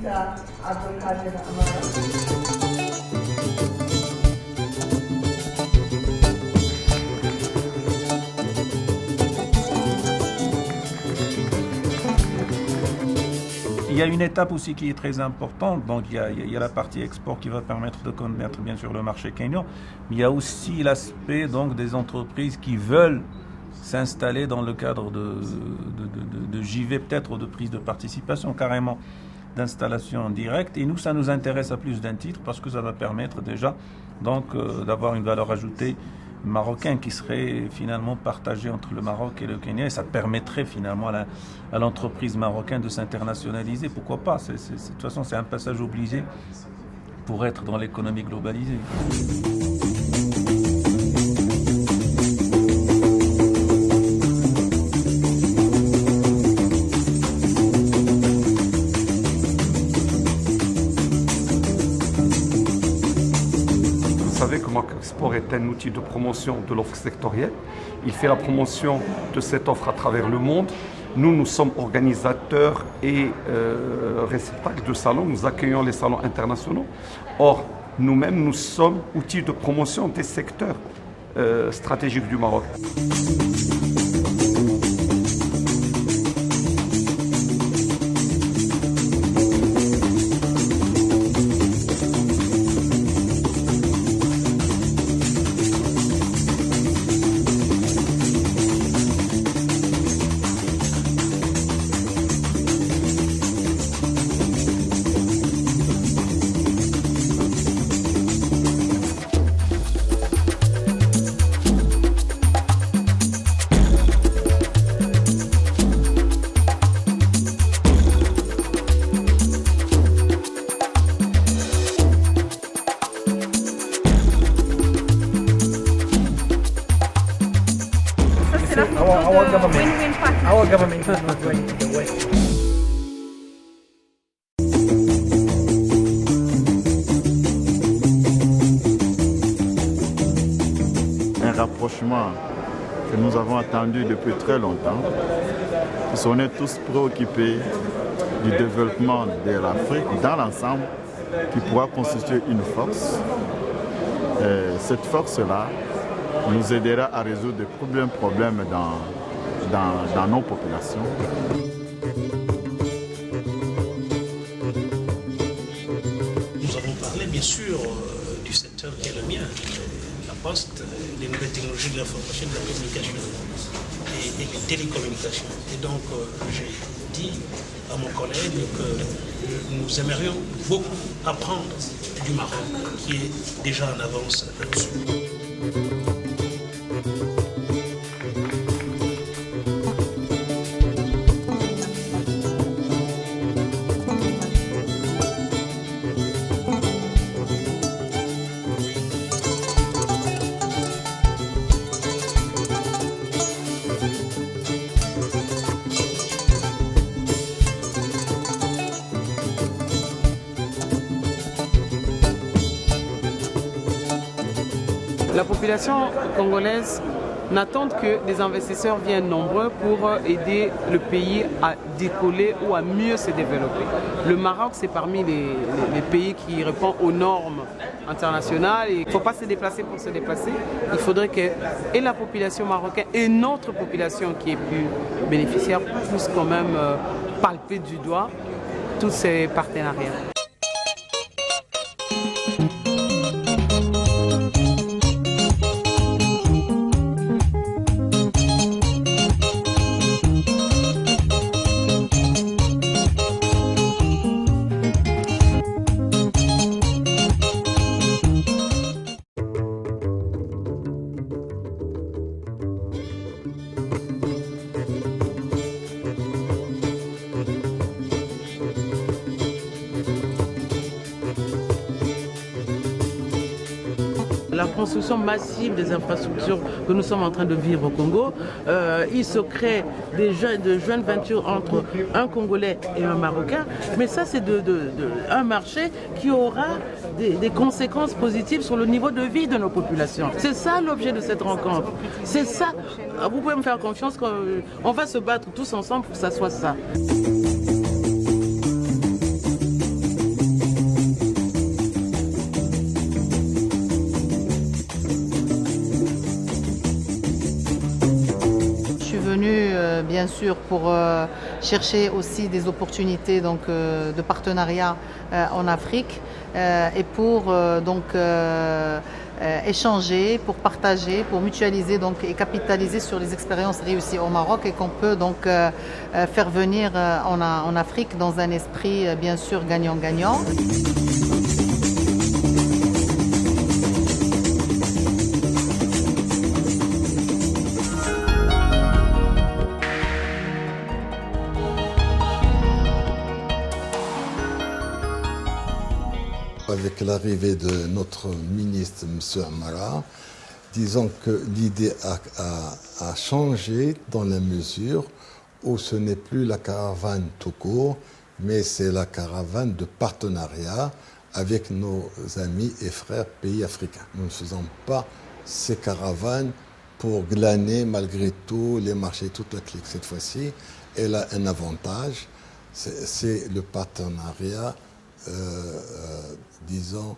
Il y a une étape aussi qui est très importante, donc il y a la partie export qui va permettre de connaître bien sûr le marché kényan, mais il y a aussi l'aspect donc des entreprises qui veulent s'installer dans le cadre de JV peut-être ou de prise de participation carrément d'installation directe, et nous ça nous intéresse à plus d'un titre parce que ça va permettre déjà donc d'avoir une valeur ajoutée marocain qui serait finalement partagé entre le Maroc et le Kenya, et ça permettrait finalement à l'entreprise marocaine de s'internationaliser. Pourquoi pas? De toute façon, c'est un passage obligé pour être dans l'économie globalisée. Export est un outil de promotion de l'offre sectorielle. Il fait la promotion de cette offre à travers le monde. Nous sommes organisateurs et réceptacles de salons. Nous accueillons les salons internationaux. Or, nous-mêmes, nous sommes outils de promotion des secteurs stratégiques du Maroc. Our government is not going to the West. Un rapprochement que nous avons attendu depuis très longtemps, parce qu'on est tous préoccupés du développement de l'Afrique dans l'ensemble, qui pourra constituer une force. Et cette force-là nous aidera à résoudre des problèmes dans nos populations. Nous avons parlé bien sûr du secteur qui est le mien, la poste, les nouvelles technologies de l'information, de la communication et des télécommunications. Et donc j'ai dit à mon collègue que nous aimerions beaucoup apprendre du Maroc, qui est déjà en avance là-dessus. La population congolaise n'attend que des investisseurs viennent nombreux pour aider le pays à décoller ou à mieux se développer. Le Maroc, c'est parmi les pays qui répondent aux normes internationales. Il ne faut pas se déplacer pour se déplacer. Il faudrait que et la population marocaine et notre population qui est plus bénéficiaire puissent quand même palper du doigt tous ces partenariats. La construction massive des infrastructures que nous sommes en train de vivre au Congo, il se crée de jeunes ventures entre un Congolais et un Marocain, mais ça c'est un marché qui aura des conséquences positives sur le niveau de vie de nos populations. C'est ça l'objet de cette rencontre. C'est ça. Vous pouvez me faire confiance qu'on va se battre tous ensemble pour que ça soit ça. bien sûr, pour chercher aussi des opportunités donc, de partenariat en Afrique et pour échanger, pour partager, pour mutualiser donc, et capitaliser sur les expériences réussies au Maroc et qu'on peut donc faire venir en Afrique dans un esprit bien sûr gagnant-gagnant. Avec l'arrivée de notre ministre, M. Amara, disons que l'idée a changé dans la mesure où ce n'est plus la caravane tout court, mais c'est la caravane de partenariat avec nos amis et frères pays africains. Nous ne faisons pas ces caravanes pour glaner malgré tout les marchés toute la clique. Cette fois-ci, elle a un avantage, c'est le partenariat disons,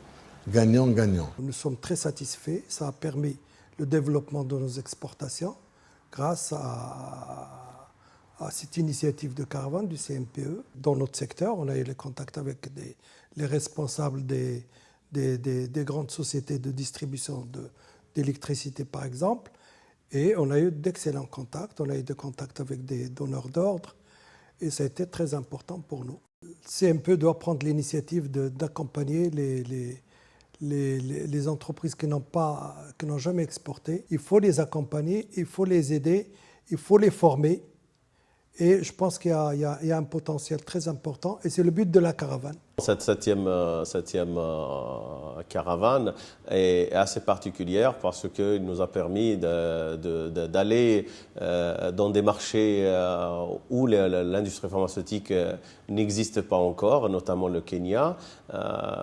gagnant-gagnant. Nous sommes très satisfaits. Ça a permis le développement de nos exportations grâce à cette initiative de caravane du CNPE. Dans notre secteur, on a eu les contacts avec les responsables des grandes sociétés de distribution d'électricité, par exemple, et on a eu d'excellents contacts. On a eu des contacts avec des donneurs d'ordre et ça a été très important pour nous. Le CNPE doit prendre l'initiative d'accompagner les entreprises qui n'ont jamais exporté. Il faut les accompagner, il faut les aider, il faut les former. Et je pense qu'il y a un potentiel très important et c'est le but de la caravane. Cette septième caravane est assez particulière parce qu'il nous a permis d'aller dans des marchés où l'industrie pharmaceutique n'existe pas encore, notamment le Kenya,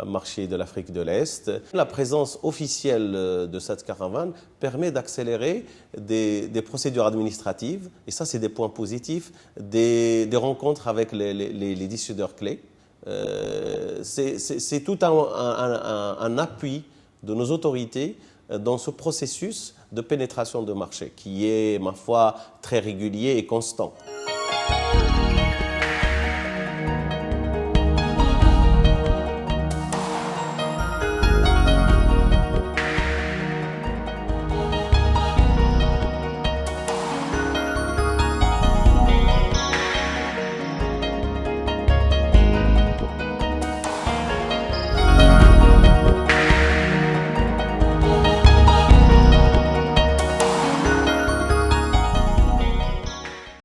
marché de l'Afrique de l'Est. La présence officielle de cette caravane permet d'accélérer des procédures administratives, et ça c'est des points positifs, des rencontres avec les décideurs clés. C'est tout un appui de nos autorités dans ce processus de pénétration de marché qui est, ma foi, très régulier et constant.